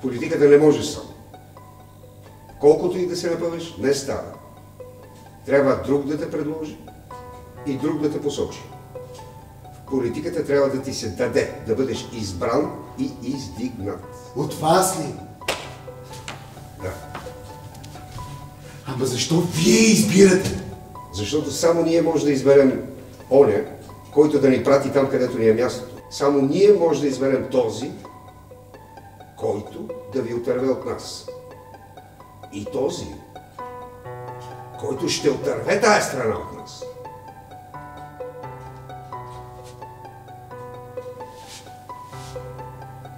политиката не можеш сам. Колкото и да се напъваш, не става. Трябва друг да те предложи и друг да те посочи. В политиката трябва да ти се даде, да бъдеш избран и издигнат. От вас ли? Да. Ама защо вие избирате? Защото само ние може да изберем оня, който да ни прати там, където ни е мястото. Само ние може да изберем този, който да ви отърве от нас. И този, който ще отърве тая страна от нас.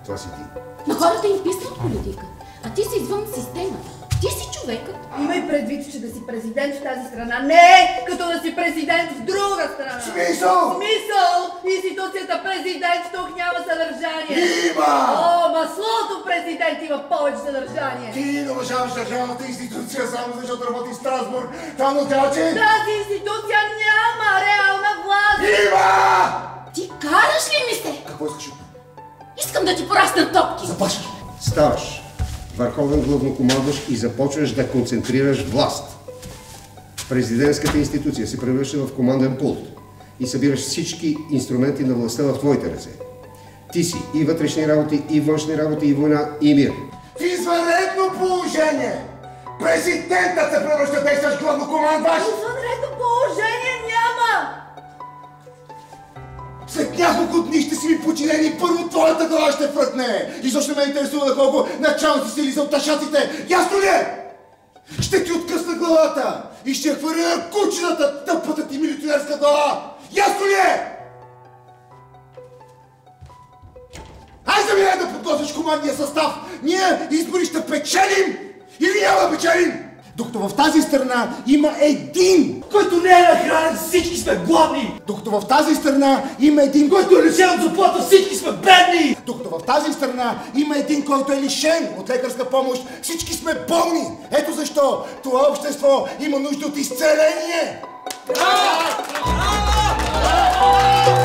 Това си ти. На хората им писна политика, а ти си извън системата. Ти си човекът. Имай предвид, че да си президент в тази страна не е като да си президент в друга страна. Смисъл! Смисъл! Институцията президент тук няма съдържание. Има! О, маслото президент има повече съдържание. Ти не уважаваш държавната институция само защото работи в Страсбург. Там отдяче... Тази институция няма реална власт. Има! Ти караш ли ми се? Какво искаш? Искам да ти пораснат топки. Запашваш. Ставаш върховен главнокомандващ и започваш да концентрираш власт. Президентската институция се превръща в команден пулт и събираш всички инструменти на властта в твоите ръце. Ти си и вътрешни работи, и външни работи, и война, и мир. В извънредно положение президентът се превръща действащ главнокомандващ. Извънредно положение няма. След няколко дни ще си ми подчинени, първо твоята глава ще фръкне. И защо ме интересува на колко началници си лиза от ташаците. Ясно ли е? Ще ти откъсна главата и ще я хвърля на кучината, тъпата ти милиционерска глава. Ясно ли е? Айде ми да подготвиш командния състав. Ние избори ще печелим или няма да печелим. Докато в тази страна има един, който не е нахранен, всички сме гладни! докато в тази страна има един, Който е лишен от заплата, всички сме бедни! докато в тази страна има един, който е лишен от лекарска помощ, всички сме болни. Ето защо това общество има нужда от изцеление. Браво! Браво!